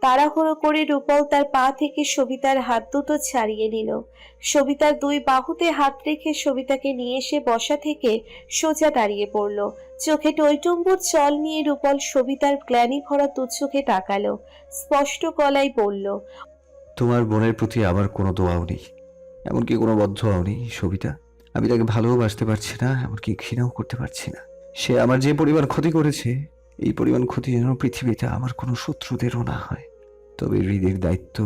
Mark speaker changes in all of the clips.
Speaker 1: তাড়াহুড়ো করে রূপল তার পা থেকে সবিতার হাত দুটো ছাড়িয়ে নিল। সবিতার দুই বাহুতে হাত রেখে সবিতাকে নিয়ে এসে বসা থেকে সোজা দাঁড়িয়ে পড়ল। চোখে টইটুম্বুর জল নিয়ে রূপল সবিতার গ্লানি ভরা দুচোখে তাকালো। স্পষ্ট গলায় বলল,
Speaker 2: তোমার বোনের প্রতি আমার কোনো দোয়াও নেই, এমনকি কোনো বদ্ধও নেই সবিতা। আমি তাকে ভালোবাসতে পারছি না, এমনকি ঘৃণাও করতে পারছি না। সে আমার যে পরিমাণ ক্ষতি করেছে, এই পরিমাণ ক্ষতি যেন পৃথিবীতে আমার কোনো শত্রুদেরও না হয়। তবে হৃদির দায়িত্ব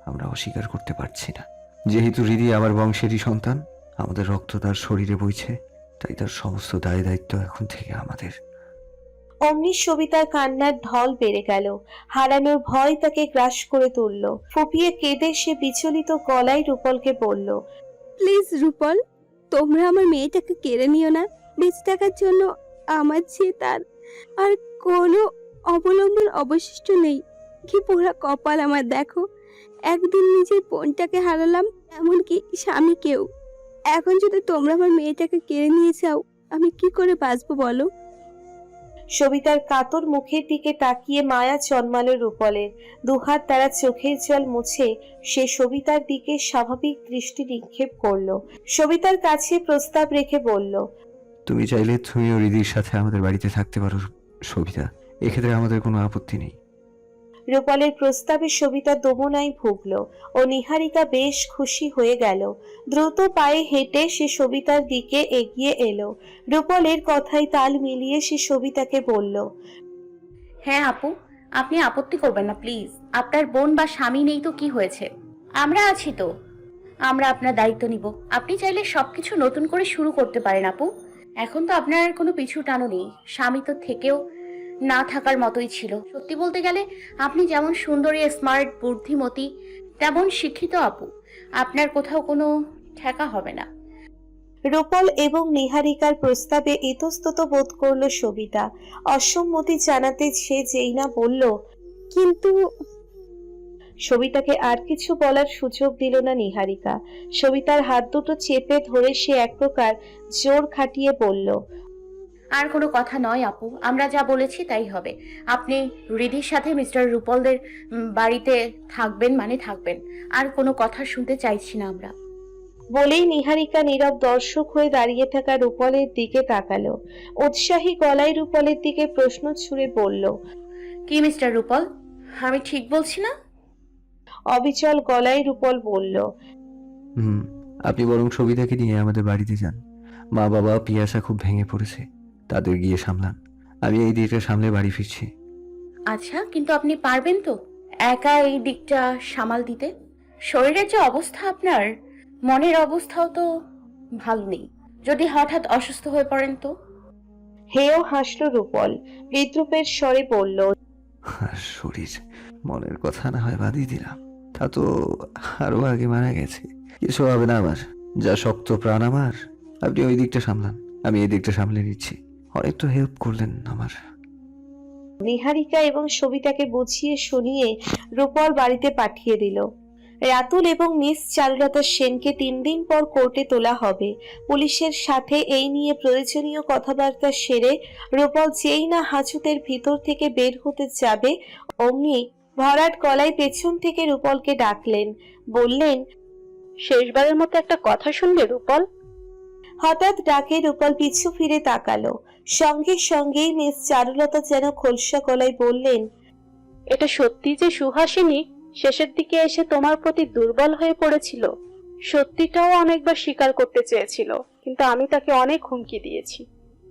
Speaker 2: আমরা অস্বীকার করতে পারছি না। যেহেতু হৃদি আমার বংশেরই সন্তান, আমাদের রক্ত তার শরীরে বইছে, তাই তার সমস্ত দায় দায়িত্ব এখন থেকে আমাদের।
Speaker 1: অমনি সবিতার কান্নার ঢল বেড়ে গেল। হারানোর ভয় তাকে গ্রাস করে তুলল। ফুপিয়ে কেঁদে সে বিচলিত গলায় রূপলকে বলল,
Speaker 3: প্লিজ রূপল, তোমরা আমার মেয়েটাকে কেড়ে নিও না। বেঁচে থাকার জন্য আমার যে তার আর কোনো অবলম্বন অবশিষ্ট নেই। কি পোড়া কপাল আমার, দেখো। একদিন নিজের বোনটাকে হারালাম, এমনকি স্বামীকেও। এখন যদি তোমরা আমার মেয়েটাকে কেড়ে নিয়ে যাও, আমি কি করে বাঁচবো বলো?
Speaker 1: সবিতার কাতর মুখের দিকে তাকিয়ে মায়া জন্মালো রূপলের। দুহাত দ্বারা চোখের জল মুছে সে সবিতার দিকে স্বাভাবিক দৃষ্টি নিক্ষেপ করলো। সবিতার কাছে প্রস্তাব রেখে বলল,
Speaker 2: তুমি চাইলে তুমিও হৃদির সাথে আমাদের বাড়িতে থাকতে পারো সবিতা, এক্ষেত্রে আমাদের কোনো আপত্তি নেই।
Speaker 1: রূপলের প্রস্তাবে সবিতা দোমনায় ভুগল ও নিহারিকা বেশ খুশি হয়ে গেল। দ্রুত পায়ে হেঁটে সে সবিতার দিকে এগিয়ে এলো। রূপলের কথায় তাল মিলিয়ে সে সবিতাকে বলল,
Speaker 4: হ্যাঁ আপু, আপনি আপত্তি করবেন না প্লিজ। আপনার বোন বা স্বামী নেই তো কি হয়েছে, আমরা আছি তো। আমরা আপনার দায়িত্ব নিব। আপনি চাইলে সবকিছু নতুন করে শুরু করতে পারেন আপু। এখন তো আপনার আর কোনো পিছু টানো নেই। স্বামী তো থেকেও না থাকার মতোই ছিল। সত্যি বলতে গেলে আপনি যেমন সুন্দরী, স্মার্ট, বুদ্ধিমতী, তেমন শিক্ষিত আপু। আপনার কোথাও কোনো ঠেকা হবে না।
Speaker 1: রূপল এবং নিহারিকার প্রস্তাবে ইতস্তত বোধ করলো সবিতা। অসম্মতি জানাতে সে যেই না বলল,
Speaker 3: কিন্তু
Speaker 1: সবিতাকে আর কিছু বলার সুযোগ দিল না নিহারিকা। সবিতার হাত দুটো চেপে ধরে সে এক প্রকার জোর খাটিয়ে বলল,
Speaker 4: আর কোনো কথা নয় আপু, আমরা যা বলেছি তাই হবে। আপনি হৃদির সাথে মিস্টার রূপলদের বাড়িতে থাকবেন মানে থাকবেন। আর কোনো কথা শুনতে চাইছি না আমরা।
Speaker 1: বলেই নিহারিকা নীরব দর্শক হয়ে দাঁড়িয়ে থাকা রূপলের দিকে তাকালো। উৎসাহী গলায় রূপলের দিকে প্রশ্ন ছুড়ে বলল,
Speaker 4: কি মিস্টার রূপল, আমি ঠিক বলছি না?
Speaker 1: অবিচল গলায় রূপল বলল,
Speaker 2: হুম, আপনি বরং সবিতাকে নিয়ে আমাদের বাড়িতে যান। মা বাবা পিয়াসা খুব ভেঙে পড়েছে, তাদের গিয়ে সামলান। আমি এই দিকটা সামলে বাড়ি ফিরছি।
Speaker 4: আচ্ছা, কিন্তু আপনি পারবেন তো একা এই দিকটা সামাল দিতে? শরীরের যে অবস্থা আপনার, মনের অবস্থাও তো ভালো নেই। যদি হঠাৎ অসুস্থ হয়ে পড়েন তো?
Speaker 1: হেও হাসল রূপল। বিদ্রুপের স্বরে বলল,
Speaker 2: আর শরীর, মনের কথা না হয় বাদই দিলাম, তা তো আরো আগে মারা গেছে। কিছু হবে না আমার, যা শক্ত প্রাণ আমার। আপনি ওই দিকটা সামলান, আমি এই দিকটা সামলে নিচ্ছি। অনেক তো হেল্প করলেন আমার।
Speaker 1: নিহারিকা এবং সবিতাকে বুঝিয়ে শুনিয়ে রূপল বাড়িতে পাঠিয়ে দিল। রাতুল এবং মিস চারুলতা সেনকে 3 দিন পর কোর্টে তোলা হবে। পুলিশের সাথে এই নিয়ে প্রয়োজনীয় কথাবার্তা সেরে রূপল যেই না হাজতের ভিতর থেকে বের হতে যাবে, অমনি ভরাট গলায় পেছন থেকে রূপলকে ডাকলেন। বললেন,
Speaker 5: শেষবারের মতো একটা কথা শুনবে রূপল?
Speaker 1: হঠাৎ ডাকে রূপল পিছু ফিরে তাকালো। সঙ্গে সঙ্গেই মিস চারুলতা যেন খোলসা গলায় বললেন,
Speaker 5: এটা সত্যি যে সুহাসিনী শেষের দিকে এসে তোমার প্রতি দুর্বল হয়ে পড়েছিল? সত্যিটাও অনেকবার স্বীকার করতে চেয়েছিল, কিন্তু আমি তাকে অনেক হুমকি দিয়েছি।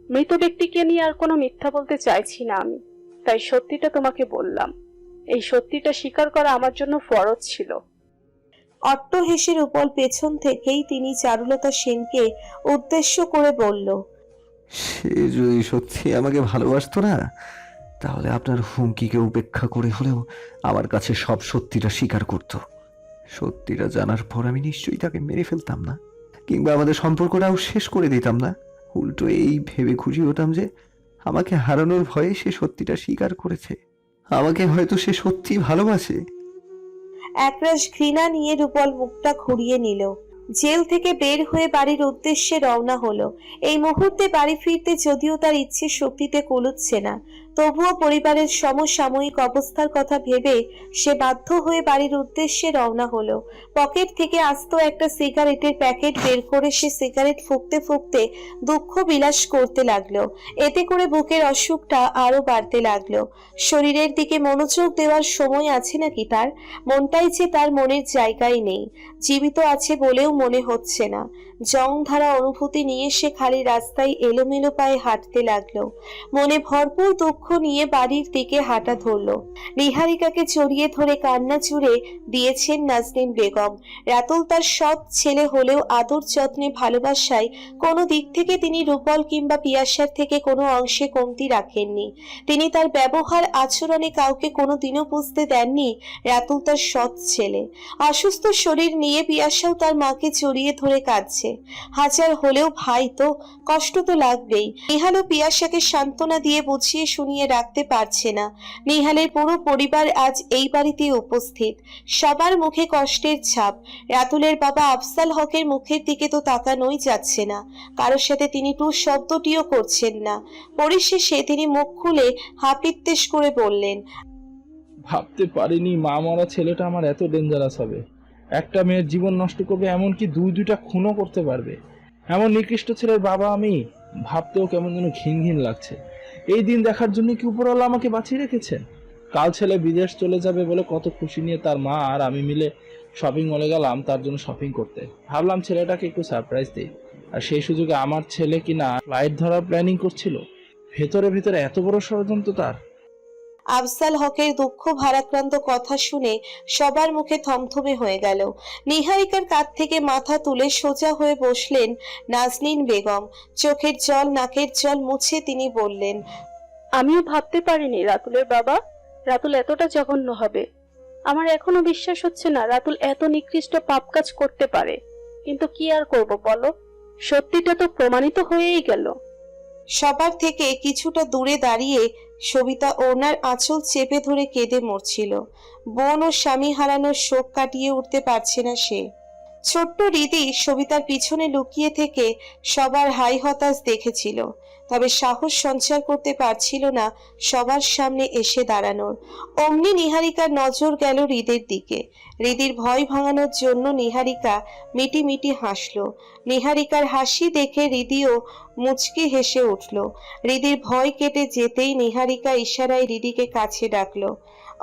Speaker 5: মৃত ব্যক্তিকে নিয়ে আর কোনো মিথ্যা বলতে চাইছি না আমি, তাই সত্যিটা তোমাকে বললাম। এই সত্যিটা স্বীকার করা আমার জন্য ফরজ ছিল।
Speaker 1: অট্ট হেসে রূপল পেছন থেকেই তিনি চারুলতা সেনকে উদ্দেশ্য করে বলল,
Speaker 2: সে যদি সত্যি আমাকে ভালোবাসতো না, তাহলে আপনার হুমকিকে উপেক্ষা করে হলেও আমার কাছে সব সত্যিটা স্বীকার করত। সত্যিটা জানার পর আমি নিশ্চয়ই তাকে মেরে ফেলতাম না, কিংবা আমাদের সম্পর্কটাও শেষ করে দিতাম না। উল্টো এই ভেবে খুশি হতাম যে আমাকে হারানোর ভয়ে সে সত্যিটা স্বীকার করেছে। আমাকে হয়তো সে সত্যি ভালোবাসে।
Speaker 1: একরাশ ঘৃণা নিয়ে রূপল মুখটা ঘুরিয়ে নিল। জেল থেকে বের হয়ে বাড়ির উদ্দেশ্যে রওনা হলো। এই মুহূর্তে বাড়ি ফিরতে যদিও তার ইচ্ছে শক্তিতে কুলোচ্ছে না। তবুও পরিবারের সমসাময়িক অবস্থার কথা ভেবে সে বাধ্য হয়ে বাড়ির উদ্দেশ্যে রওনা হলো। পকেট থেকে আস্ত একটা সিগারেটের প্যাকেট বের করে সে সিগারেট ফুঁকতে ফুঁকতে দুঃখ বিলাস করতে লাগলো। এতে করে বুকের অসুখটা আরো বাড়তে লাগলো। শরীরের দিকে মনোযোগ দেওয়ার সময় আছে নাকি তার? মনটাই যে তার মনের জায়গায় নেই, জীবিত আছে বলেও মনে হচ্ছে না। জং ধারা অনুভূতি নিয়ে সে খালি রাস্তায় এলোমেলো পায়ে হাঁটতে লাগলো। মনে ভরপুর দুঃখ নিয়ে বাড়ির দিকে হাঁটা ধরলো। নিহারিকাকে জড়িয়ে ধরে কান্না জুড়ে দিয়েছেন নাজনীন বেগম। রাতুল তার সৎ ছেলে হলেও আদর যত্নে ভালোবাসায় কোনো দিক থেকে তিনি রূপল কিংবা পিয়াসার থেকে কোনো অংশে কমতি রাখেননি। তিনি তার ব্যবহার আচরণে কাউকে কোনোদিনও বুঝতে দেননি রাতুল তার সৎ ছেলে। অসুস্থ শরীর নিয়ে পিয়াসাও তার মাকে জড়িয়ে ধরে কাঁদছে। হাজার হলেও ভাই তো, কষ্ট তো লাগবেই। নিহালও পিয়াসাকে সান্ত্বনা দিয়ে বুঝিয়ে শুনিয়ে রাখতে পারছে না। নিহালের পুরো পরিবার আজ এই বাড়িতে উপস্থিত, সবার মুখে কষ্টের ছাপ। রাতুলের বাবা আফজাল হকের মুখের দিকে তো তাকানোই যাচ্ছে না, কারোর সাথে তিনি টু শব্দটিও করছেন না। পরিশেষে তিনি মুখ খুলে হাপিত্তেশ করে বললেন,
Speaker 6: ভাবতে পারিনি মা মরা ছেলেটা আমার এত ডেঞ্জারাস হবে। একটা মেয়ের জীবন নষ্ট করবে, এমনকি দুইটা খুনও করতে পারবে। এমন নিকৃষ্ট ছেলের বাবা আমি, ভাবতেও কেমন যেন ঘিন ঘিন লাগছে। এই দিন দেখার জন্য কি উপরওয়ালা আমাকে বাঁচিয়ে রেখেছেন? কাল ছেলে বিদেশ চলে যাবে বলে কত খুশি নিয়ে তার মা আর আমি মিলে শপিং মলে গেলাম তার জন্য শপিং করতে। ভাবলাম ছেলেটাকে একটু সারপ্রাইজ দিই, আর সেই সুযোগে আমার ছেলে কিনা ফ্লাইট ধরার প্ল্যানিং করছিল। ভেতরে ভেতরে এত বড় ষড়যন্ত্র তার।
Speaker 1: আফজাল হকের দুঃখ ভারাক্রান্ত কথা শুনে সবার মুখে থমথমে হয়ে গেল। নিহারিকার কাঁধ থেকে মাথা তুলে সোজা হয়ে বসলেন নাজনীন বেগম। চোখের জল নাকের জল মুছে তিনি বললেন,
Speaker 5: আমিও ভাবতে পারিনি রাতুলের বাবা, রাতুল এতটা জঘন্য হবে। আমার এখনো বিশ্বাস হচ্ছে না রাতুল এত নিকৃষ্ট পাপ কাজ করতে পারে। কিন্তু কি আর করব বলো, সত্যিটা তো প্রমাণিত হয়েই গেল।
Speaker 1: সবার থেকে কিছুটা দূরে দাঁড়িয়ে সবিতা ওনার আঁচল চেপে ধরে কেঁদে মরছিল। বোন ও স্বামী হারানোর শোক কাটিয়ে উঠতে পারছে না সে। ছোট্ট রিদি সবিতার পিছনে লুকিয়ে থেকে সবার হাই হতাশ দেখেছিল, তবে সাহস সঞ্চার করতে পারছিল না সবার সামনে এসে দাঁড়ানোর। অমনি নিহারিকার নজর গেল হৃদের দিকে। হৃদির ভয় ভাঙানোর জন্য নিহারিকা মিটি মিটি হাসলো। নিহারিকার হাসি দেখে হৃদিও মুচকি হেসে উঠল। হৃদির ভয় কেটে যেতেই নিহারিকা ইশারায় হৃদিকে কাছে ডাকলো।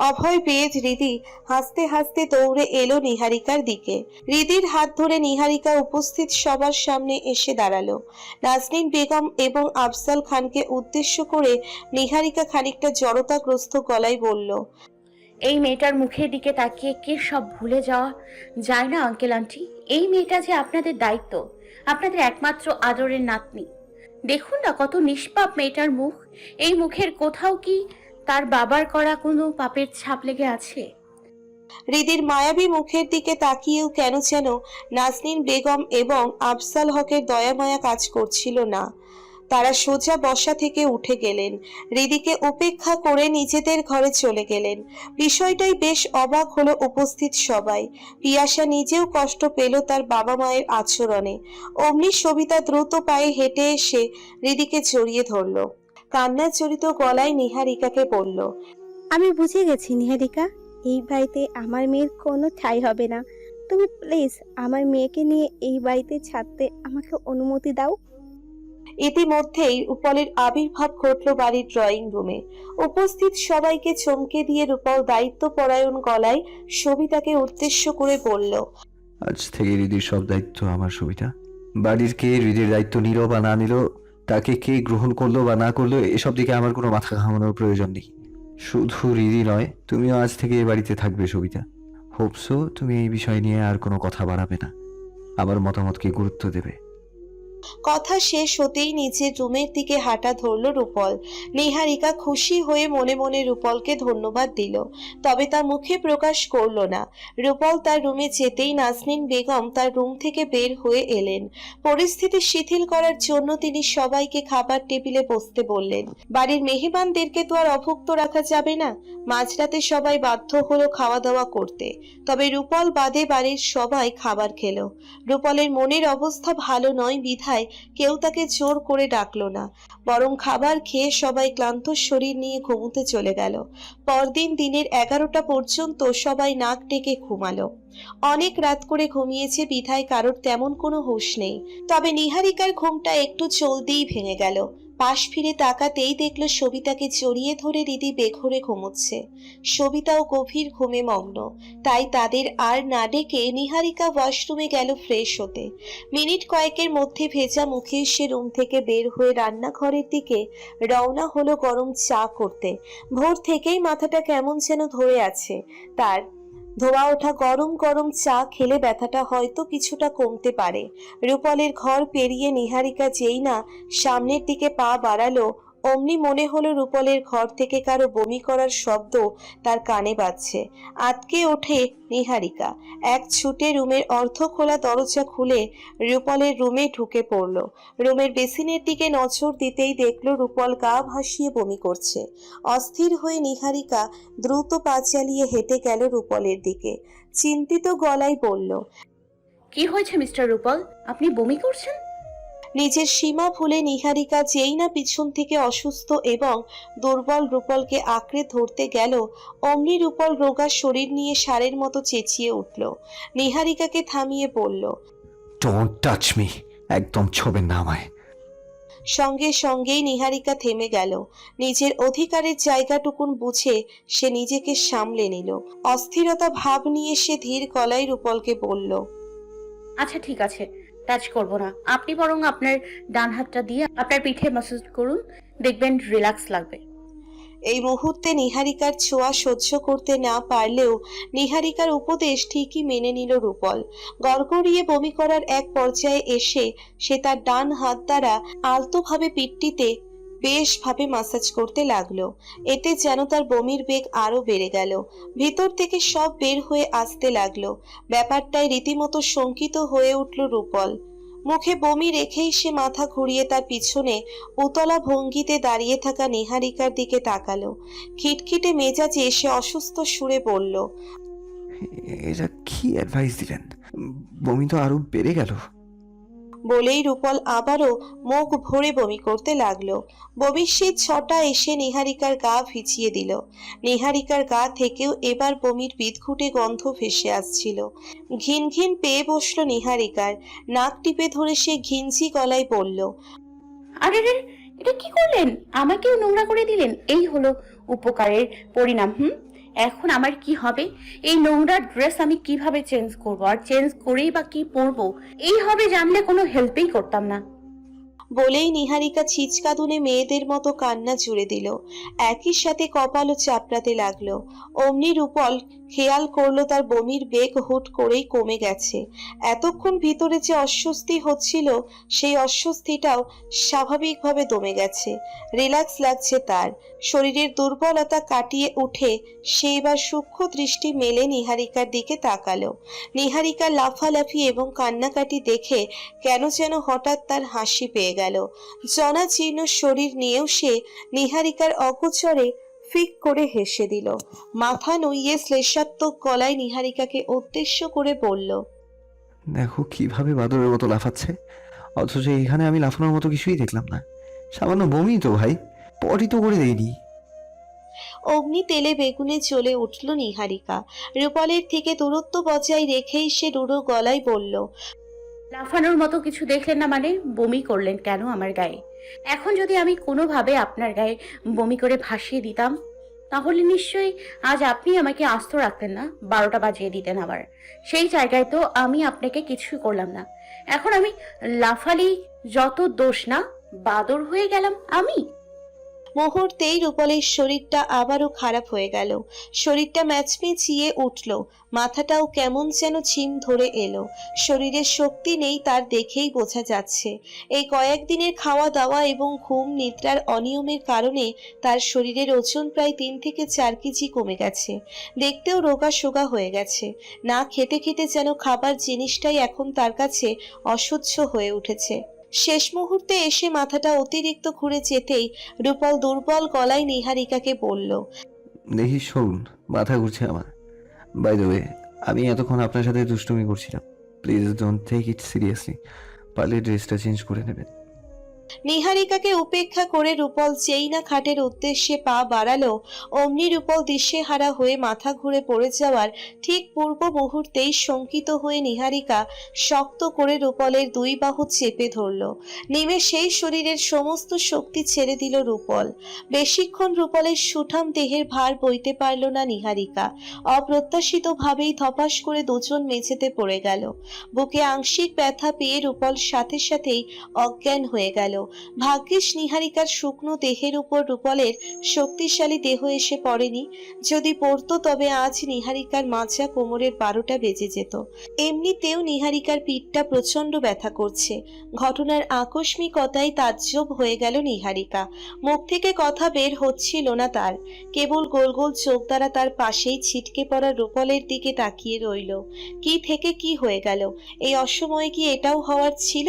Speaker 1: অভয় পেয়ে হৃদি হাসতে হাসতে দৌড়ে এলো নিহারিকার দিকে। হৃদির হাত ধরে নিহারিকা উপস্থিত সবার সামনে এসে দাঁড়ালো। নাজনীন বেগম এবং আফজাল খানকে উদ্দেশ্য করে নিহারিকা খানিকটা জড়তাগ্রস্ত গলায় বলল,
Speaker 4: এই মেয়েটার মুখের দিকে তাকিয়ে কে সব ভুলে যাওয়া যায় না আঙ্কেল আন্টি। এই মেয়েটা যে আপনাদের দায়িত্ব, আপনাদের একমাত্র আদরের নাতনি। দেখুন না কত নিষ্পাপ মেয়েটার মুখ। এই মুখের কোথাও কি তার বাবার করা কোনো পাপের ছাপ লেগে আছে?
Speaker 1: হৃদির মায়াবী মুখের দিকে তাকিয়েও কেন যেন নাজনীন বেগম এবং আফজাল হকের দয়ামায়া কাজ করছিল না। তারা সোজা বসা থেকে উঠে গেলেন, হৃদিকে উপেক্ষা করে নিজেদের ঘরে চলে গেলেন। বিষয়টাই বেশ অবাক হলো উপস্থিত সবাই। পিয়াসা নিজেও কষ্ট পেল তার বাবা মায়ের আচরণে। অমনি সবিতা দ্রুত পায়ে হেঁটে এসে হৃদিকে জড়িয়ে ধরল। কান্নার জড়িত গলায় নিহারিকাকে বলল,
Speaker 3: আমি বুঝে গেছি নিহারিকা, এই বাড়িতে আমার মেয়ের কোনো ঠাঁই হবে না। তুমি প্লিজ আমার মেয়েকে নিয়ে এই বাড়িতে ছাড়তে আমাকে অনুমতি দাও।
Speaker 1: ইতিমধ্যেই রূপলের আবির্ভাব ঘটল বাড়ির ড্রয়িং রুমে। উপস্থিত সবাইকে চমকে দিয়ে রূপল দায়িত্বপরায়ণ গলায় সবিতাকে উদ্দেশ্য করে বলল,
Speaker 2: আজ থেকে হৃদির সব দায়িত্ব আমার। সবিতা, বাড়ির কে হৃদির দায়িত্ব নিল বা না নিল, তাকে কে গ্রহণ করলো বা না করলো, এসব দিকে আমার কোনো মাথা ঘামানোর প্রয়োজন নেই। শুধু হৃদি নয়, তুমিও আজ থেকে এই বাড়িতে থাকবে সবিতা। হোপসো তুমি এই বিষয় নিয়ে আর কোনো কথা বাড়াবে না, আমার মতামতকে গুরুত্ব দেবে।
Speaker 1: কথা শেষ হতেই নিচের রুমের দিকে হাঁটা ধরল রূপল। নিহারিকা খুশি হয়ে মনে মনে রূপলকে ধন্যবাদ দিল, তবে তা মুখে প্রকাশ করল না। রূপল তার রুমে যেতেই নাজনীন বেগম তার রুম থেকে বের হয়ে এলেন। পরিস্থিতি শিথিল করার জন্য তিনি সবাইকে খাবার টেবিলে বসতে বললেন। বাড়ির মেহমানদেরকে তো আর অভুক্ত রাখা যাবে না। মাঝরাতে সবাই বাধ্য হলো খাওয়া দাওয়া করতে, তবে রূপল বাদে বাড়ির সবাই খাবার খেলো। রূপলের মনের অবস্থা ভালো নয় বিধায় বিধায় কেউ তাকে জোর করে ডাকলো না, বরং খাবার খেয়ে সবাই ক্লান্ত শরীর নিয়ে ঘুমোতে চলে গেল। পরদিন দিনের 11টা পর্যন্ত সবাই নাক ডেকে ঘুমালো। অনেক রাত করে ঘুমিয়েছে বিধায় কারোর তেমন কোনো হুঁশ নেই। তবে নিহারিকার ঘুমটা একটু জলদিই ভেঙে গেল। পাশ ফিরে তাকাতেই দেখলো সবিতাকে জড়িয়ে ধরে রিদি বেঘোরে ঘুমোচ্ছে। সবিতাও গভীর ঘুমে মগ্ন, তাই তাদের আর না ডেকে নিহারিকা ওয়াশরুমে গেল ফ্রেশ হতে। মিনিট কয়েকের মধ্যে ভেজা মুখে সে রুম থেকে বের হয়ে রান্নাঘরের দিকে রওনা হলো গরম চা করতে। ভোর থেকেই মাথাটা কেমন যেন ধরে আছে তার। ধোয়া ওঠা গরম গরম চা খেলে ব্যথাটা হয়তো কিছুটা কমতে পারে। রূপলের ঘর পেরিয়ে নিহারিকা যেই না সামনের দিকে পা বাড়ালো, অমনি মনে হলো রূপলের ঘর থেকে কারো বমি করার শব্দ তার কানে বাজছে। আটকে ওঠে নিহারিকা। এক ছুটে রুমের অর্ধ খোলা দরজা খুলে রূপলের রুমে ঢুকে পড়ল। রুমের বেসিনের দিকে নজর দিতেই দেখলো রূপল গা ভাসিয়ে বমি করছে। অস্থির হয়ে নিহারিকা দ্রুত পা চালিয়ে হেঁটে গেল রূপলের দিকে। চিন্তিত গলায় বলল,
Speaker 4: কি হয়েছে মিস্টার রূপল, আপনি বমি করছেন?
Speaker 1: নিজের সীমা ভুলে নিহারিকা যেই না পিছন থেকে অসুস্থ এবং দুর্বল রূপলকে আঁকড়ে ধরতে গেল, অমনি রূপল রোগা শরীর নিয়ে ষাঁড়ের মতো চেঁচিয়ে উঠল। নিহারিকাকে থামিয়ে বলল,
Speaker 2: ডোন্ট টাচ মি, একদম ছোবেন না আমায়।
Speaker 1: সঙ্গে সঙ্গেই নিহারিকা থেমে গেল। নিজের অধিকারের জায়গাটুকুন বুঝে সে নিজেকে সামলে নিল। অস্থিরতা ভাব নিয়ে সে ধীর গলায় রূপলকে বলল,
Speaker 4: আচ্ছা ঠিক আছে, টাচ করব না। আপনি বরং আপনার ডান হাতটা দিয়ে আপনার পিঠে ম্যাসাজ করুন, দেখবেন রিল্যাক্স লাগবে।
Speaker 1: এই মুহূর্তে নিহারিকার ছোঁয়া সহ্য করতে না পারলেও নিহারিকার উপদেশ ঠিকই মেনে নিল রূপল। গড়গড়িয়ে বমি করার এক পর্যায়ে এসে সে তার ডান হাত দ্বারা আলতোভাবে পিঠটিতে বেশভাবে মাসাজ করতে লাগলো। এতে যেন তার বমির বেগ আরো বেড়ে গেল। ভিতর থেকে সব বের হয়ে আসতে লাগলো। ব্যাপারটায় রীতিমতো শঙ্কিত হয়ে উঠল রূপল। মুখে বমি রেখেই সে মাথা ঘুরিয়ে তার পিছনে উতলা ভঙ্গিতে দাঁড়িয়ে থাকা নিহারিকার দিকে তাকালো। খিটখিটে মেজাজে সে অসুস্থ সুরে বলল,
Speaker 2: এটা কি অ্যাডভাইস দিলেন? বমি তো আরো বেড়ে গেল।
Speaker 1: বলেই রূপল আবারও মুখ ভরে বমি করতে লাগলো। বমির সেই ছটা এসে নিহারিকার গা ভিজিয়ে দিল। নিহারিকার গা থেকেও এবার বমির বিদঘুটে গন্ধ ভেসে আসছিল। ঘিন ঘিন পেয়ে বসলো নিহারিকার। নাক টিপে ধরে সে ঘিঞ্জি গলায় বলল,
Speaker 4: আরে রে, এটা কি করলেন? আমাকেও নোংরা করে দিলেন। এই হলো উপকারের পরিণাম। এখন আমার কি হবে? এই নোংরা ড্রেস আমি কিভাবে চেঞ্জ করব? আর চেঞ্জ করেই বা কি পরবো? এই হবে জানলে কোনো হেল্পই করতাম না।
Speaker 1: বলেই নিহারিকা ছিচকাদুনে মেয়েদের মতো কান্না জুড়ে দিল। একই সাথে কপালও চাপড়াতে লাগলো। অমনি রূপল খেয়াল করলো তার বমির বেগ হুট করেই কমে গেছে। এতক্ষণ ভিতরে যে অস্বস্তি হচ্ছিল সেই অস্বস্তিটাও স্বাভাবিকভাবে দমে গেছে। রিল্যাক্স লাগছে তার। শরীরের দুর্বলতা কাটিয়ে উঠে সে এবার সূক্ষ্ম দৃষ্টি মেলে নিহারিকার দিকে তাকালো। নিহারিকার লাফালাফি এবং কান্নাকাটি দেখে কেন যেন হঠাৎ তার হাসি পেয়ে গেল। জনাজীর্ণ শরীর নিয়েও সে নিহারিকার অগোচরে ফিক করে হেসে দিল। মাথা নুইয়ে শ্লেষাত্মক গলায় নিহারিকাকে উদ্দেশ্য করে বলল,
Speaker 2: দেখো কিভাবে বাদরের মতো লাফাচ্ছে, অথচ এখানে আমি লাফানোর মতো কিছুই দেখলাম না। সামান্য বমি তো ভাই, পটি তো করে দেয়নি।
Speaker 1: অগ্নি তেলে বেগুনে চলে উঠল নিহারিকা। রূপালের থেকে দূরত্ব বজায় রেখেই সে রুড়ো গলায় বলল,
Speaker 4: লাফানোর মতো কিছু দেখলেন না মানে? বমি করলেন কেন আমার গায়ে? এখন যদি আমি কোনোভাবে আপনার গায়ে বমি করে ভাসিয়ে দিতাম, তাহলে নিশ্চয়ই আজ আপনি আমাকে আস্ত রাখতেন না, 12টা বাজিয়ে দিতেন আবার। সেই জায়গায় তো আমি আপনাকে কিছুই করলাম না। এখন আমি লাফালি যত দোষ না, বাদর হয়ে গেলাম আমি।
Speaker 1: মুহূর্তেই রূপালের শরীরটা আবারও খারাপ হয়ে গেল। শরীরটা ম্যাচমেচিয়ে উঠল। মাথাটাও কেমন যেন ঝিম ধরে এলো। শরীরের শক্তি নেই তার, দেখেই বোঝা যাচ্ছে। এই কয়েকদিনের খাওয়া দাওয়া এবং ঘুম নিদ্রার অনিয়মের কারণে তার শরীরের ওজন প্রায় 3 থেকে 4 কেজি কমে গেছে। দেখতেও রোগা সোগা হয়ে গেছে। না খেতে খেতে যেন খাবার জিনিসটাই এখন তার কাছে অসহ্য হয়ে উঠেছে। শেষ মুহূর্তে এসে মাথাটা অতিরিক্ত ঘুরে যেতেই রূপল দুর্বল গলায় নিহারিকাকে বলল,
Speaker 2: দেখি শুনুন, মাথা ঘুরছে আমার। বাই দ্য ওয়ে, আমি এতক্ষণ আপনার সাথে দুষ্টুমি করছিলাম। Please don't take it seriously. পারলে ড্রেসটা চেঞ্জ করে নেবেন।
Speaker 1: নিহারিকাকে উপেক্ষা করে রূপল যেই না খাটের উদ্দেশ্যে পা বাড়ালো, অমনি রূপল দিশেহারা হয়ে মাথা ঘুরে পড়ে যাওয়ার ঠিক পূর্ব মুহূর্তেই শঙ্কিত হয়ে নিহারিকা শক্ত করে রূপলের দুই বাহু চেপে ধরল। নিমেষেই শরীরের সমস্ত শক্তি ছেড়ে দিল রূপল। বেশিক্ষণ রূপলের সুঠাম দেহের ভার বইতে পারল না নিহারিকা। অপ্রত্যাশিতভাবেই ধপাস করে দুজন মেঝেতে পড়ে গেল। বুকে আংশিক ব্যথা পেয়ে রূপল সাথে সাথেই অজ্ঞান হয়ে গেল। ভাগ্যিস নিহারিকার শুকনো দেহের উপর রূপলের শক্তিশালী দেহ এসে পড়েনি। যদি পড়তো তবে আজ নিহারিকার মাঝা কোমরের 12টা বেজে যেত। এমনিতেও নিহারিকার পিঠটা প্রচন্ড ব্যথা করছে। ঘটনার আকস্মিকতায় তাজ্জব হয়ে গেল নিহারিকা। মুখ থেকে কথা বের হচ্ছিল না তার। কেবল গোল গোল চোখ দ্বারা তার পাশেই ছিটকে পড়া রূপলের দিকে তাকিয়ে রইল। কি থেকে কি হয়ে গেল? এই অসময়ে কি এটাও হওয়ার ছিল?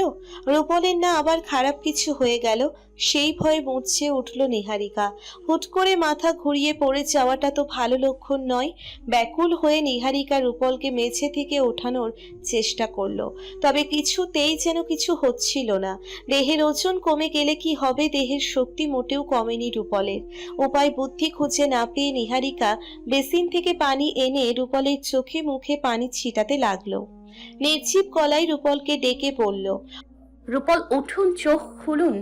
Speaker 1: রূপলের না আবার খারাপ কিছু হয়ে গেল? সেই ভয়ে মুচড়ে উঠল নিহারিকা। হুট করে মাথা ঘুরিয়ে পড়ে যাওয়াটা তো ভালো লক্ষণ নয়। ব্যাকুল হয়ে নিহারিকা রূপলকে মেঝে থেকে ওঠানোর চেষ্টা করলো, তবে কিছুতেই যেন কিছু হচ্ছিল না। দেহের ওজন কমে গেলে কি হবে? দেহের শক্তি মোটেও কমেনি রূপলের। উপায় বুদ্ধি খুঁজে না পেয়ে নিহারিকা বেসিন থেকে পানি এনে রূপলের চোখে মুখে পানি ছিটাতে লাগলো। নির্জীব গলায় রূপলকে ডেকে বলল,
Speaker 4: রূপল উঠুন, চোখ খুলুন।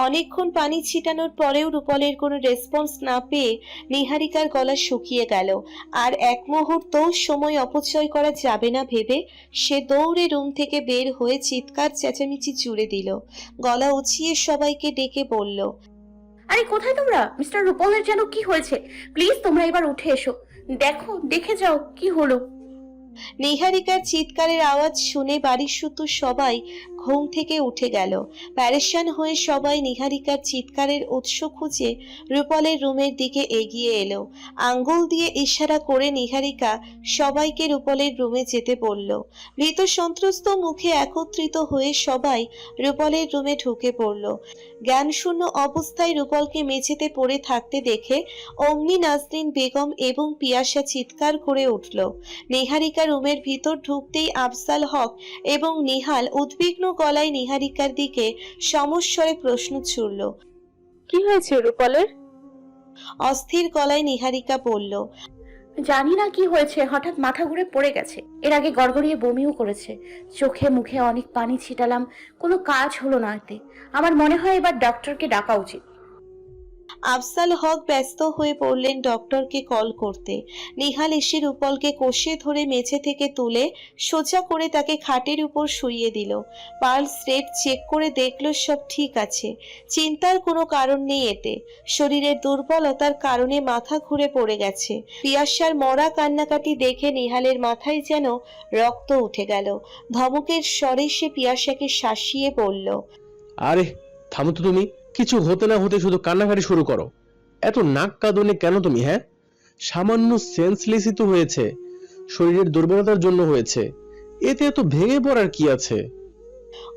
Speaker 1: অনেকক্ষণ পানি ছিটানোর পরেও রূপলের কোনো রেসপন্স না পেয়ে নিহারিকার গলা শুকিয়ে গেল। আর এক মুহূর্ত সময় অপচয় করা যাবে না ভেবে সে দৌড়ে রুম থেকে বের হয়ে চিৎকার চেঁচামেচি জুড়ে দিল। গলা উঁচিয়ে সবাইকে ডেকে বলল,
Speaker 4: আরে কোথায় তোমরা? মিস্টার রূপলের যেন কি হয়েছে? প্লিজ তোমরা এবার উঠে এসো, দেখো, দেখে যাও কি হলো।
Speaker 1: নিহারিকার চিৎকারের আওয়াজ শুনে বাড়ির শুধু সবাই ঘুম থেকে উঠে গেল। প্যারেশান হয়ে সবাই নিহারিকার চিৎকারের উৎস খুঁজে রূপলের রুমের দিকে এগিয়ে এলো। আঙ্গুল দিয়ে ইশারা করে নিহারিকা সবাইকে রূপলের রুমে যেতে বলল। ভীত সন্ত্রস্ত মুখে একত্রিত হয়ে সবাই রূপলের রুমে ঢুকে পড়ল। জ্ঞানশূন্য অবস্থায় রূপলকে মেঝেতে পড়ে থাকতে দেখে অমনি নাজরিন বেগম এবং পিয়াসা চিৎকার করে উঠল। নিহারিকা রুমের ভিতর ঢুকতেই আফজাল হক এবং নিহাল উদ্বিগ্ন গলায় নিহারিকার দিকে সমস্বরে প্রশ্ন ছুড়ল।
Speaker 5: কি হয়েছে রূপলের?
Speaker 1: অস্থির গলায় নিহারিকা বলল,
Speaker 4: জানি না কি হয়েছে, হঠাৎ মাথা ঘুরে পড়ে গেছে। এর আগে গড়গড়িয়ে বমিও করেছে। চোখে মুখে অনেক পানি ছিটালাম, কোনো কাজ হলো না এতে। আমার মনে হয় এবার ডক্টরকে ডাকা উচিত।
Speaker 1: আফজাল হক ব্যস্ত হয়ে পড়লেন ডক্টরকে কল করতে। নিহাল এসে রূপলকে কষে ধরে মেঝে থেকে তুলে সোজা করে তাকে খাটের উপর শুইয়ে দিল। পালস রেট চেক করে দেখলো সব ঠিক আছে। চিন্তার কোনো কারণ নেই এতে। শরীরের দুর্বলতার কারণে মাথা ঘুরে পড়ে গেছে। পিয়াসার মরা কান্নাকাটি দেখে নিহালের মাথায় যেন রক্ত উঠে গেল। ধমকের স্বরে সে পিয়াসাকে শাসিয়ে বলল,
Speaker 7: আরে থামো তো তুমি, কিছু হতে না হতে শুধু কান্নাকাটি শুরু করো। এত নাক কাঁদুনে কেন তুমি? হ্যাঁ, সামান্য সেন্সলেসই তো হয়েছে, শরীরের দুর্বলতার জন্য হয়েছে, এতে এত ভেঙে পড়ার কি আছে?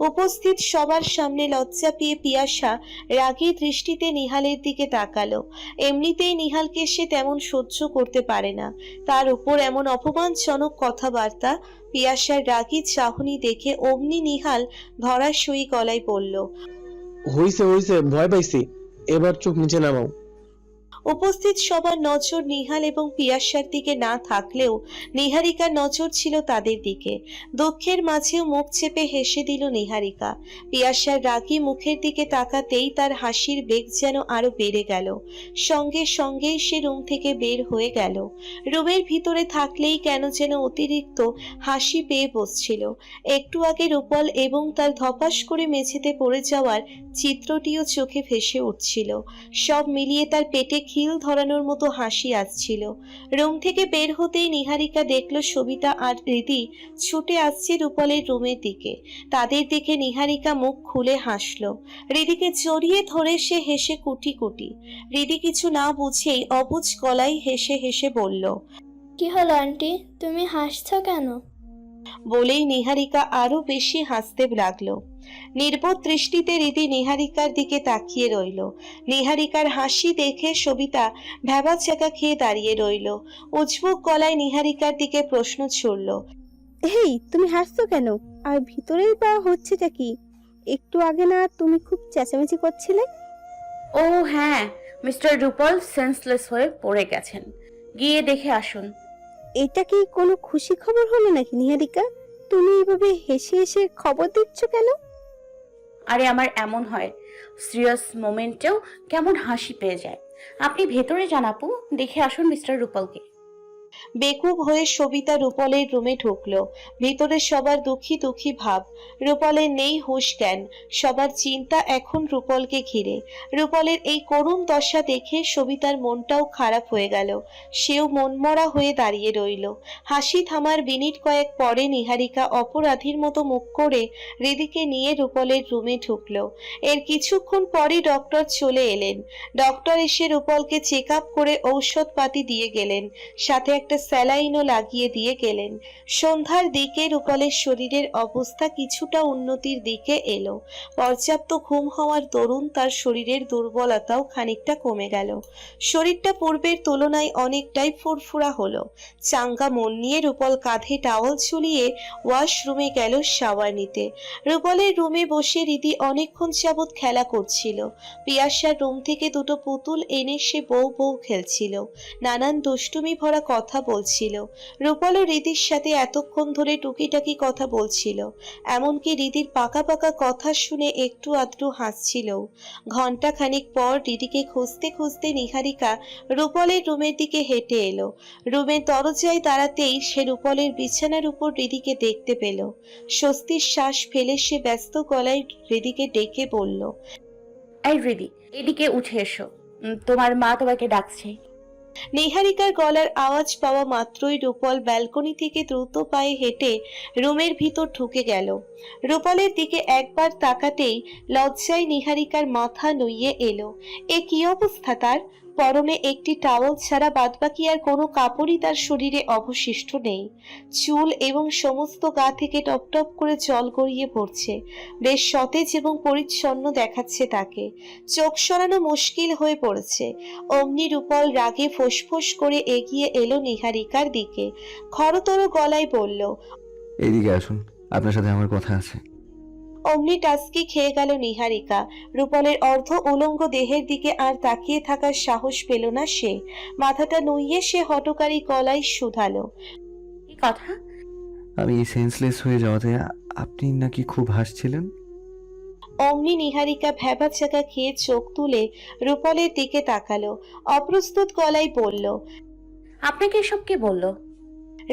Speaker 1: উপস্থিত সবার সামনে লজ্জা পেয়ে পিয়াসা রাগী দৃষ্টিতে নিহালের দিকে তাকালো। এমনিতেই নিহালকে সে তেমন সহ্য করতে পারে না, তার উপর এমন অপমানজনক কথাবার্তা। পিয়াসার রাগী চাহনি দেখে অমনি নিহাল ধরাশয়ী গলায় বলল,
Speaker 7: হইছে হইছে, ভয় পাইছি, এবার চোখ নিচে নামাও।
Speaker 1: উপস্থিত সবার নজর নিহাল এবং পিয়াসার দিকে না থাকলেও নিহারিকার নজর ছিল তাদের দিকে। দুঃখের মাঝেও মুখ চেপে হেসে দিল নিহারিকা। পিয়াসার রাগী মুখের দিকে তাকাতেই তার হাসির বেগ যেন আরো বেড়ে গেল। সঙ্গে সঙ্গেই সে রুম থেকে বের হয়ে গেল। রুমের ভিতরে থাকলেই কেন যেন অতিরিক্ত হাসি পেয়ে বসছিল। একটু আগে রূপল এবং তার ধপাস করে মেঝেতে পড়ে যাওয়ার চিত্রটিও চোখে ভেসে উঠছিল। সব মিলিয়ে তার পেটে খিল ধরানোর মতো হাসি আসছিল। রুম থেকে বের হতেই নিহারিকা দেখল সবিতা আর রীতি ছুটে আসছে রূপলের রুমের দিকে। তাদের দেখে নিহারিকা মুখ খুলে হাসল। রীতিকে জড়িয়ে ধরে সে হেসে কুটি কুটি। রীতি কিছু না বুঝেই অবুঝ গলায় হেসে হেসে বলল,
Speaker 8: কি হলো আন্টি, তুমি হাসছো কেন?
Speaker 1: বলেই নিহারিকা আরো বেশি হাসতে লাগলো। নির্বোধ দৃষ্টিতে রীতি নিহারিকার দিকে তাকিয়ে রইল। নিহারিকার হাসি দেখে সবিতা ভ্যাবাচ্যাকা খেয়ে দাঁড়িয়ে রইল। উজবুক গলায় নিহারিকার দিকে প্রশ্ন ছুড়ল,
Speaker 3: হেই, তুমি হাসছো কেন? আর ভিতরেই বা হচ্ছেটা কি? একটু আগে না তুমি খুব চেঁচামেচি করছিলে?
Speaker 4: ও হ্যাঁ, মিস্টার রূপল সেন্সলেস হয়ে পড়ে গেছেন, গিয়ে দেখে আসুন।
Speaker 3: এটা কি কোনো খুশি খবর হলো নাকি নিহারিকা? তুমি এইভাবে হেসে হেসে খবর দিচ্ছ কেন?
Speaker 4: আরে আমার এমন হয়, সিরিয়াস মোমেন্টেও কেমন হাসি পেয়ে যায়। আপনি ভেতরে যান আপু, দেখে আসুন মিস্টার রূপলকে।
Speaker 1: বেকুব হয়ে সবিতা রূপলের রুমে ঢুকলো। ভিতরে সবার দুঃখী দুঃখী ভাব। রূপলের নেই হুঁশ জ্ঞান, সবার চিন্তা এখন রূপলকে ঘিরে। রূপলের এই করুণ দশা দেখে সবিতার মনটাও খারাপ হয়ে গেল। সেও মনমরা হয়ে দাঁড়িয়ে রইল। হাসি থামার মিনিট কয়েক পরে নিহারিকা অপরাধীর মতো মুখ করে হৃদিকে নিয়ে রূপলের রুমে ঢুকলো। এর কিছুক্ষণ পরই ডক্টর চলে এলেন। ডক্টর এসে রূপলকে চেক আপ করে ঔষধপাতি দিয়ে গেলেন, সাথে একটা স্যালাইনও লাগিয়ে দিয়ে গেলেন। সন্ধ্যার দিকে রূপলের শরীরের অবস্থা কিছুটা উন্নতির দিকে এলো। পর্যাপ্ত ঘুম হওয়ার দরুন তার শরীরের দুর্বলতাও খানিকটা কমে গেল। শরীরটা পূর্বের তুলনায় অনেকটাই ফুরফুরা হলো। চাঙ্গা মন নিয়ে রূপল কাঁধে টাওয়াল ঝুলিয়ে ওয়াশরুমে গেল শাওয়ার নিতে। রূপলের রুমে বসে রীতি অনেকক্ষণ যাবৎ খেলা করছিল। পিয়াসার রুম থেকে দুটো পুতুল এনে সে বউ বউ খেলছিল, নানান দুষ্টুমি ভরা কথা বলছিল। রূপল ও রীতির সাথে এতক্ষণ ধরে টুকিটাকি কথা বলছিল, এমনকি রীতির পাকা পাকা কথা শুনে একটু আধটু হাসছিল। ঘন্টা খানিক পর রীতিকে খুঁজতে খুঁজতে নিহারিকা রূপলের রুমের দিকে হেঁটে এলো। রুমের দরজায় দাঁড়াতেই সে রূপলের বিছানার উপর রীতিকে দেখতে পেল। স্বস্তির শ্বাস ফেলে সে ব্যস্ত গলায় রীতিকে ডেকে বলল,
Speaker 4: এই হৃদি, এদিকে উঠে এসো, তোমার মা তোমাকে ডাকছে।
Speaker 1: নিহারিকার গলার আওয়াজ পাওয়া মাত্রই রূপল ব্যালকনি থেকে দ্রুত পায়ে হেঁটে রুমের ভিতর ঢুকে গেল। রূপলের দিকে একবার তাকাতেই লজ্জায় নিহারিকার মাথা নুইয়ে এলো। এ কি অবস্থা তার? পরনে একটি টাওয়াল ছাড়া বাদবাকি আর কোনো কাপড়ই তার শরীরে অবশিষ্ট নেই। চুল এবং সমস্ত গা থেকে টপটপ করে জল গড়িয়ে পড়ছে। বেশ সতেজ এবং পরিচ্ছন্ন দেখাচ্ছে তাকে। চোখ সরানো মুশকিল হয়ে পড়েছে। অমনি রূপল রাগে ফোঁস করে এগিয়ে এলো নিহারিকার দিকে। খরতর গলায় বলল,
Speaker 2: এইদিকে আসুন, আপনার সাথে আমার কথা আছে।
Speaker 1: অমনি টাস্কি খেয়ে গেল নিহারিকা। রূপলের অর্ধ উলঙ্গ দেহের দিকে আর তাকিয়ে থাকার সাহস পেল না সে। মাথাটা নুইয়ে সে হটকারী গলায় শুধালো,
Speaker 4: কি কথা?
Speaker 2: আমি সেন্সলেস হয়ে যাওয়াতে আপনি নাকি খুব হাসছিলেন।
Speaker 1: অমনি নিহারিকা ভ্যাবাচাকা খেয়ে চোখ তুলে রূপলের দিকে তাকালো। অপ্রস্তুত গলায় বলল,
Speaker 4: আপনাকে এসব কে বললো?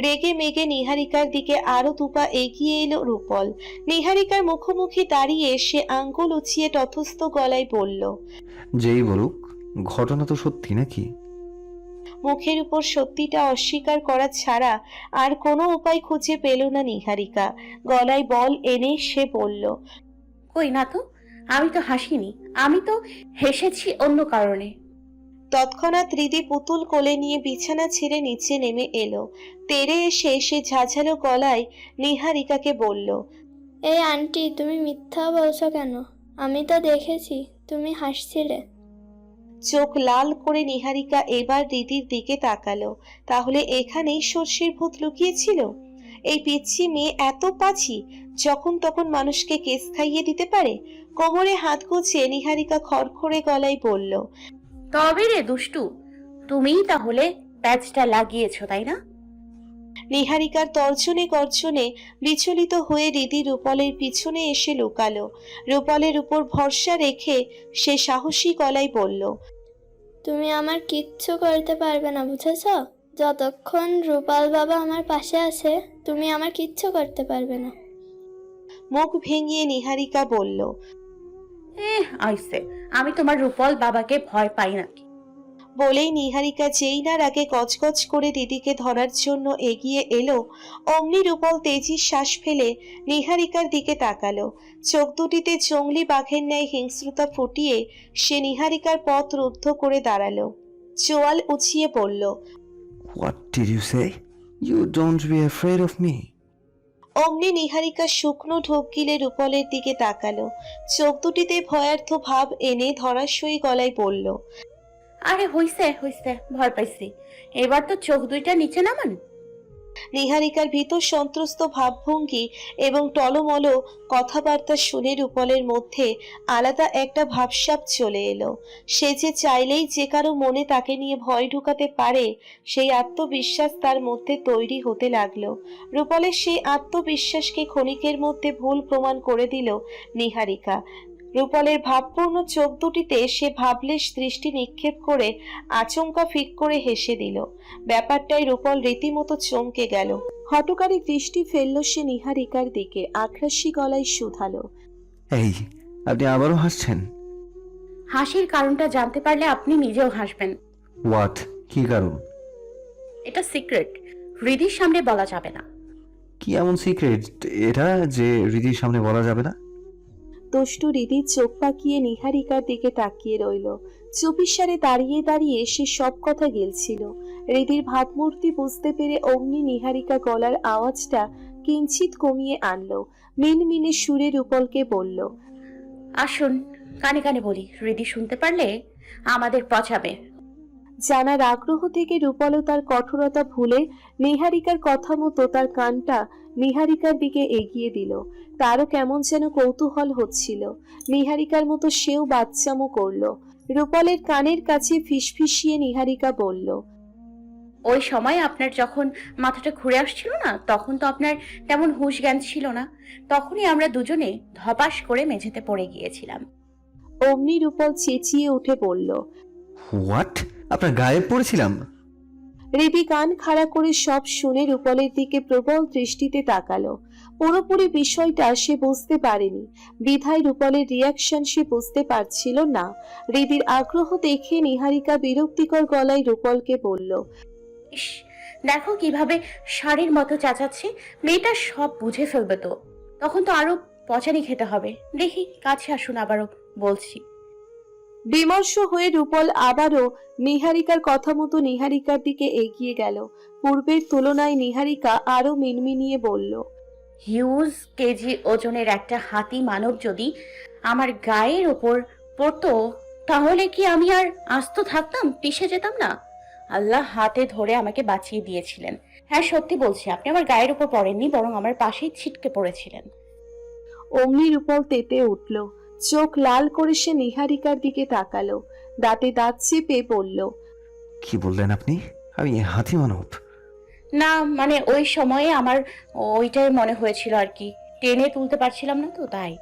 Speaker 1: রেগে মেগে নিহারিকার দিকে আরো দুপা এগিয়ে এলো রূপল। নিহারিকার মুখোমুখি দাঁড়িয়ে সে আঙ্গুল উঁচিয়ে তথস্থ গলায় বলল,
Speaker 2: যেই বলুক, ঘটনা তো সত্যি নাকি?
Speaker 1: মুখের উপর সত্যিটা অস্বীকার করা ছাড়া আর কোনো উপায় খুঁজে পেল না নিহারিকা। গলায় বল এনে সে বলল,
Speaker 4: কই না তো, আমি তো হাসিনি, আমি তো হেসেছি অন্য কারণে।
Speaker 1: তৎক্ষণাৎ হৃদি পুতুল কোলে নিয়ে বিছানা ছেড়ে নিচে নেমে এলো। তেড়ে এসে সে ঝাঝালো গলায় নিহারিকাকে বলল,
Speaker 8: এই আন্টি, তুমি মিথ্যা বলছো কেন? আমি তো দেখেছি তুমি হাসছিলে।
Speaker 1: চোখ লাল করে নিহারিকা এবার হৃদির দিকে তাকালো। তাহলে এখানেই সর্ষের ভূত লুকিয়েছিল? এই পিচ্ছি মেয়ে এত পাছি, যখন তখন মানুষকে কেস খাইয়ে দিতে পারে। কোমরে হাত গুছিয়ে নিহারিকা খড়খড়ে গলায় বলল,
Speaker 4: তবে রে দুষ্টু, তুমিই তাহলে প্যাচটা লাগিয়েছো তাই না?
Speaker 1: নিহারিকার তর্জনে গর্জনে বিচলিত হয়ে রীতি রূপলের পিছনে এসে লুকালো। রূপলের উপর ভরসা রেখে সে সাহসী গলায় বলল,
Speaker 8: তুমি আমার কিচ্ছু করতে পারবে না, বুঝেছ? যতক্ষণ রূপাল বাবা আমার পাশে আছে তুমি আমার কিচ্ছু করতে পারবে না।
Speaker 1: মুখ ভেঙিয়ে নিহারিকা বলল,
Speaker 4: আইসে, আমি তোমার রূপল বাবাকে ভয় পাই নাকি?
Speaker 1: বলেই নিহারিকা যেই না রাগে গজগজ করে দিদিকে ধরার জন্য এগিয়ে এলো, অমনি রূপল তেজি শ্বাস ফেলে নিহারিকার দিকে তাকালো। চোখ দুটিতে জংলি বাঘের ন্যায় হিংস্রতা ফুটিয়ে সে নিহারিকার পথ রুদ্ধ করে দাঁড়ালো। চোয়াল উছিয়ে পড়ল,
Speaker 2: What did you say? You don't be afraid of me.
Speaker 1: অমনি নিহারিকা শুকনো ঢোক গিলে রূপলের দিকে তাকালো। চোখ দুটিতে ভয়ার্থ ভাব এনে ধরাশয়ী গলায় বলল,
Speaker 4: আরে হইছে হইছে, ভয় পাইছি, এবার তো চোখ দুইটা নিচে নামান।
Speaker 1: নিহারিকার ভীত সন্ত্রস্ত ভাবভঙ্গি এবং টলমল কথাবার্তা শুনে রূপলের মধ্যে আলাদা একটা ভাবসাব চলে এলো। সে যে চাইলেই যে কারো মনে তাকে নিয়ে ভয় ঢুকাতে পারে, সেই আত্মবিশ্বাস তার মধ্যে তৈরি হতে লাগলো। রূপলের সেই আত্মবিশ্বাসকে ক্ষণিকের মধ্যে ভুল প্রমাণ করে দিল নিহারিকা। রূপলের ভাবপূর্ণ চোখ দুটিতে সে ভাবলেশ দৃষ্টি নিক্ষেপ করে আচমকা ফিক করে হেসে দিল। ব্যাপারটাই রূপল রীতিমতো চমকে গেল। হটকারী দৃষ্টি ফেলল সে নিহারিকার দিকে, আগ্রাসী গলায় শুধালো,
Speaker 2: এই, আপনি আবারও হাসছেন?
Speaker 4: হাসির কারণটা জানতে পারলে আপনি নিজেও হাসবেন।
Speaker 2: হোয়াট? কি কারণ?
Speaker 4: এটা সিক্রেট, হৃদির সামনে বলা যাবে না।
Speaker 2: কি এমন সিক্রেট এটা যে হৃদির সামনে বলা যাবে না?
Speaker 1: দুষ্টু হৃদির চোখ পাকিয়ে নিহারিকার দিকে তাকিয়ে রইল। চুপিসারে দাঁড়িয়ে দাঁড়িয়ে সে সব কথা গিলছিল। হৃদির ভাবমূর্তি বুঝতে পেরে অমনি নিহারিকা গলার আওয়াজটা কিঞ্চিত কমিয়ে আনলো। মিনমিনে সুরে রূপলকে বলল,
Speaker 4: আসুন কানে কানে বলি, হৃদি শুনতে পারলে আমাদের পচাবে।
Speaker 1: জানার আগ্রহ থেকে রূপলও তার কঠোরতা ভুলে নিহারিকার কথা মতো তার কানটা নিহারিকার দিকে এগিয়ে দিল। তারও কেমন যেন কৌতূহল হচ্ছিল। নিহারিকার মতো সেও বাচ্চামো করলো। রূপলের কানের কাছে ফিসফিসিয়ে নিহারিকা বলল,
Speaker 4: ওই সময় আপনার যখন মাথাটা ঘুরে আসছিল না, তখন তো আপনার তেমন হুঁশ জ্ঞান ছিল না। তখনই আমরা দুজনে ধপাস করে মেঝেতে পড়ে গিয়েছিলাম।
Speaker 1: অমনি রূপল চেঁচিয়ে উঠে বলল,
Speaker 2: হোয়াট? আপনার গায়ে পড়েছিলাম?
Speaker 1: হৃদি কান খাড়া করে সব শুনে রূপলের দিকে প্রবল দৃষ্টিতে তাকালো। পুরোপুরি বিষয়টা সে বুঝতে পারেনি, বিধায় রূপলের রিয়াকশন সে বুঝতে পারছিল না। হৃদির আগ্রহ দেখে নিহারিকা বিরক্তিকর গলায় রূপলকে বলল,
Speaker 4: ইস, দেখো কিভাবে ষাঁড়ের মতো চেঁচাচ্ছে। মেয়েটা সব বুঝে ফেলবে তো, তখন তো আরো পচানি খেতে হবে। দেখি কাছে আসুন, আবারও বলছি।
Speaker 1: বিমর্ষ হয়ে রূপল আবারও নিহারিকার কথা মতো নিহারিকার দিকে এগিয়ে গেল। পূর্বের তুলনায় নিহারিকা আরো মিনমিনিয়ে বলল,
Speaker 4: হিউজ কেজি ওজনের একটা হাতি মানব যদি আমার গায়ের ওপর পড়তো, তাহলে কি আমি আর আস্ত থাকতাম, পিষে যেতাম না? আল্লাহ হাতে ধরে আমাকে বাঁচিয়ে দিয়েছিলেন। হ্যাঁ, সত্যি বলছি, আপনি আমার গায়ের উপর পড়েননি, বরং আমার পাশেই ছিটকে পড়েছিলেন।
Speaker 1: অমনি রূপল তেতে উঠল। চোখ লাল করে সে নিহারিকার দিকে তাকালো। দাঁতে দাঁত চেপে বলল,
Speaker 2: কি বললেন আপনি? আমি হাতি মানব?
Speaker 4: না মানে ওই সময়ে আমার ওইটাই মনে হয়েছিল আর কি, টেনে তুলতে পারছিলাম না তো তাই।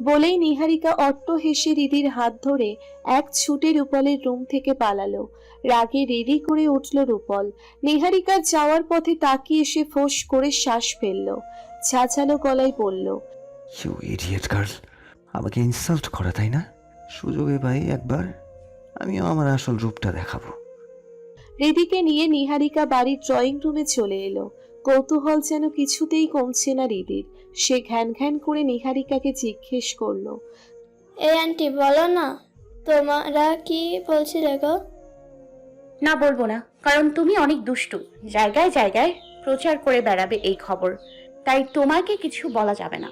Speaker 1: বলেই নিহারিকা অট্ট হেসে হৃদির হাত ধরে এক ছুটে রূপলের রুম থেকে পালালো। রাগে রেডি করে উঠল রূপল। নিহারিকার যাওয়ার পথে তাকিয়ে সে ফোঁস করে শ্বাস ফেলল। ঝাঁঝালো গলায় বলল,
Speaker 2: ইউ ইডিয়েট গার্ল! আমাকে ইনসাল্ট করা, তাই না? সুযোগে পাই একবার আমিও আমার আসল রূপটা দেখাবো।
Speaker 1: হৃদিকে নিয়ে নিহারিকা বাড়ির ড্রয়িং রুমে চলে এলো। কৌতূহল যেন কিছুতেই কমছে না হৃদির। সে ঘ্যান ঘ্যান করে নিহারিকাকে জিজ্ঞেস করলো,
Speaker 8: এই আন্টি বলো না, তোমরা কি বলছিলে গো?
Speaker 4: না বলবো না, কারণ তুমি অনেক দুষ্টু, জায়গায় জায়গায় প্রচার করে বেড়াবে এই খবর, তাই তোমাকে কিছু বলা যাবে না।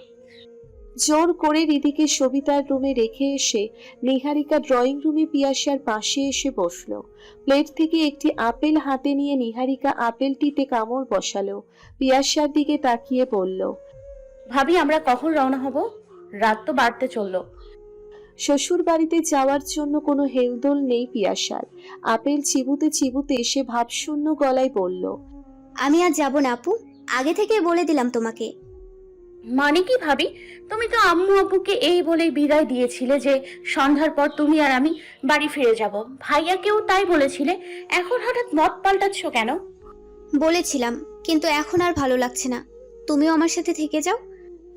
Speaker 1: জোর করে হৃদিকে সবিতার রুমে রেখে এসে নিহারিকা ড্রয়িং রুমে পিয়াসার পাশে এসে বসলো। প্লেট থেকে একটি আপেল হাতে নিয়ে নিহারিকা আপেলটিতে কামড় বসালো। পিয়াসার দিকে তাকিয়ে বলল,
Speaker 4: ভাবি আমরা কখন রওনা হব? রাত তো বাড়তে চললো।
Speaker 1: শ্বশুর বাড়িতে যাওয়ার জন্য কোনো হেলদোল নেই পিয়াসার। আপেল চিবুতে চিবুতে সে ভাবশূন্য গলায় বলল,
Speaker 3: আমি আর যাব না আপু, আগে থেকে বলে দিলাম তোমাকে।
Speaker 4: মানে কি ভাবি? তুমি তো আম্মু আব্বুকে এই বলেই বিদায় দিয়েছিলে যে সন্ধ্যার পর তুমি আর আমি বাড়ি ফিরে যাব। ভাইয়াকেও তাই বলেছিলে, এখন হঠাৎ মত পাল্টাচ্ছ কেন?
Speaker 3: বলেছিলাম, কিন্তু এখন আর ভালো লাগছে না। তুমিও আমার সাথে থেকে যাও,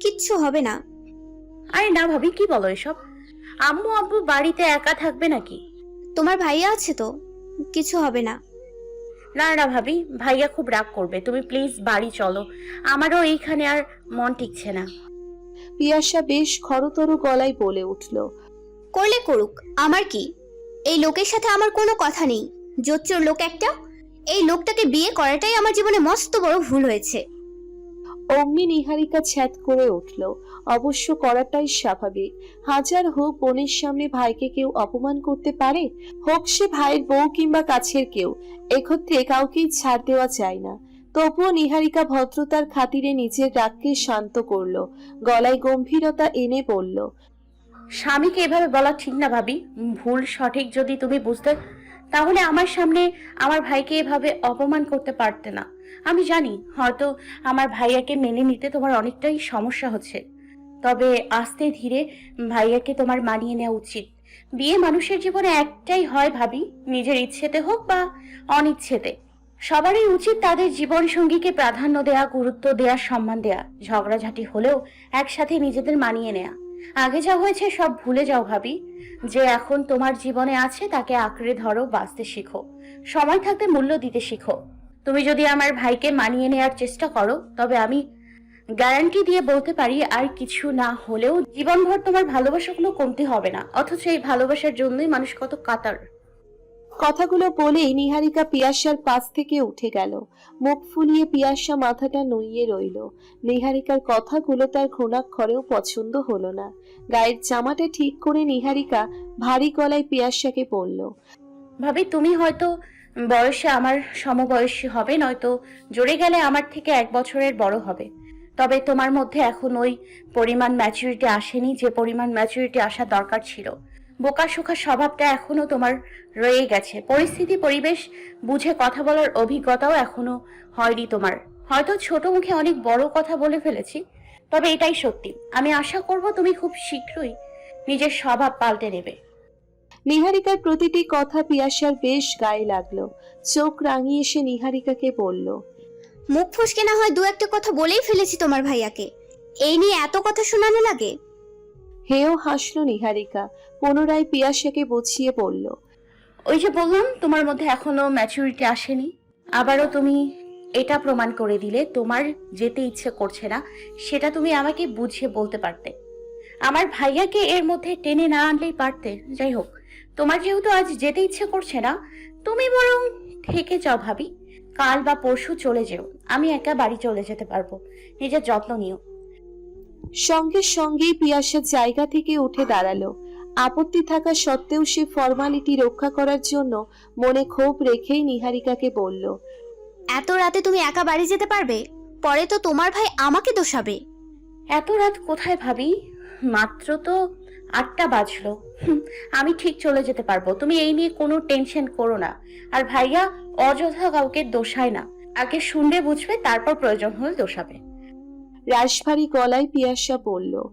Speaker 3: কিচ্ছু হবে না।
Speaker 4: আরে না ভাবি, কি বলো এসব? আম্মু আব্বু বাড়িতে একা থাকবে নাকি?
Speaker 3: তোমার ভাইয়া আছে তো, কিছু হবে না।
Speaker 4: না না ভাবি, ভাইয়া খুব রাগ করবে। তুমি প্লিজ বাড়ি চলো, আমারও এইখানে আর মন টিকছে না।
Speaker 1: পিয়াসা বেশ খরতর গলায় বলে উঠল,
Speaker 3: করলে করুক, আমার কি? এই লোকের সাথে আমার কোনো কথা নেই। জোচ্চোর লোক একটা। এই লোকটাকে বিয়ে করাটাই আমার জীবনে মস্ত বড় ভুল হয়েছে।
Speaker 1: অমনি নিহারিকা ছ্যাদ করে উঠল। অবশ্য করাটাই স্বাভাবিক। হাজার হোক বোনের সামনে ভাইকে কেউ অপমান করতে পারে, হোক সে ভাইয়ের বউ কিংবা কাছের কেউ, এক্ষেত্রে কাউকেই ছাড় দেওয়া যায় না। তবুও নিহারিকা ভদ্রতার খাতিরে নিজের রাগকে শান্ত করলো, গলায় গম্ভীরতা এনে বলল,
Speaker 4: স্বামীকে এভাবে বলা ঠিক না ভাবি। ভুল সঠিক যদি তুমি বুঝতে, তাহলে আমার সামনে আমার ভাইকে এভাবে অপমান করতে পারতে না। আমি জানি হয়তো আমার ভাইয়াকে মেনে নিতে তোমার অনেকটাই সমস্যা হচ্ছে, তবে আস্তে ধীরে ভাইয়াকে তোমার মানিয়ে নেওয়া উচিত। বিয়ে মানুষের জীবনে একটাই হয় ভাবি, নিজের ইচ্ছেতে হোক বা অনিচ্ছেতে। সবারই উচিত তাদের জীবন সঙ্গীকে প্রাধান্য দেয়া, গুরুত্ব দেয়া, সম্মান দেয়া। ঝগড়াঝাটি হলেও একসাথে নিজেদের মানিয়ে নেয়া। আগে যা হয়েছে সব ভুলে যাও ভাবি। যে এখন তোমার জীবনে আছে তাকে আঁকড়ে ধরো, বাঁচতে শিখো, সময় থাকতে মূল্য দিতে শিখো। তুমি যদি আমার ভাইকে মানিয়ে নেওয়ার চেষ্টা করো, তবে আমি গ্যারান্টি দিয়ে বলতে পারি আর কিছু না হলেও জীবনভর তোমার ভালোবাসা কোনো কমতি হবে না। অথচ এই ভালোবাসার জন্যই মানুষ কত কাতর।
Speaker 1: কথাগুলো বলেই নিহারিকা পিয়াসার পাশ থেকে উঠে গেল। মুখ ফুলিয়ে পিয়াসা মাথাটা নুইয়ে রইল। নিহারিকার কথাগুলো তার ঘুণাক্ষরেও পছন্দ হলো না। গায়ের জামাটা ঠিক করে নিহারিকা ভারী গলায় পিয়াসাকে বলল,
Speaker 4: ভাবি তুমি হয়তো বয়সে আমার সমবয়সী হবে, নয়তো জোরে গেলে আমার থেকে 1 বছরের বড় হবে, তবে তোমার মধ্যে এখন ওই পরিমাণ ম্যাচুরিটি আসেনি যে পরিমাণ ম্যাচুরিটি আসা দরকার ছিল। বোকাশোকা স্বভাবটা এখনো তোমার রয়ে গেছে। পরিস্থিতি পরিবেশ বুঝে কথা বলার অভিজ্ঞতাও এখনো হয়নি তোমার। হয়তো ছোট মুখে অনেক বড় কথা বলে ফেলেছি, তবে এটাই সত্যি। আমি আশা করব তুমি খুব শীঘ্রই নিজের স্বভাব পাল্টে নেবে।
Speaker 1: নিহারিকার প্রতিটি কথা পিয়াসার বেশ গায়ে লাগলো। চোখ রাঙিয়ে সে নিহারিকাকে বলল,
Speaker 3: মুখ ফসকে না হয় 2-1টা কথা বলেই ফেলেছি তোমার ভাইয়াকে, এই নিয়ে এত কথা শোনানো লাগে?
Speaker 1: হেও হাসলো নিহারিকা। পুনরায় পিয়াসাকে বুঝিয়ে বলল,
Speaker 4: ওই যে বললাম তোমার মধ্যে এখনো ম্যাচুরিটি আসেনি। আবারও তুমি এটা প্রমাণ করে দিলে তোমার যেতে ইচ্ছে করছে না, সেটা তুমি আমাকে বুঝিয়ে বলতে পারতে। আমার ভাইয়াকে এর মধ্যে টেনে না আনলেই পারতে। যাই হোক, তোমার যেহেতু আজ যেতে ইচ্ছে করছে না, তুমি বরং থেকে যাও ভাবি। কাল বা পরশু চলে যেও, আমি একা বাড়ি চলে যেতে পারবো। নিজের যত্ন নিও।
Speaker 1: সঙ্গে সঙ্গেই পিয়াসা জায়গা থেকে উঠে দাঁড়ালো। আপত্তি থাকা সত্ত্বেও সে ফর্মালিটি রক্ষা করার জন্য মনে ক্ষোভ রেখেই নিহারিকাকে বলল,
Speaker 3: এত রাতে তুমি একা বাড়ি যেতে পারবে? পরে তো তোমার ভাই আমাকে দোষাবে।
Speaker 4: এত রাত কোথায় ভাবি? মাত্র তো 8টা বাজলো। আমি ঠিক চলে যেতে পারবো, তুমি এই নিয়ে কোনো টেনশন করো না। আর ভাইয়া অযথা কাউকে দোষায় না, আগে শুনলে বুঝবে, তারপর প্রয়োজন হলে দোষাবে।
Speaker 1: রাশভারী গলায় পিয়াসা বলল,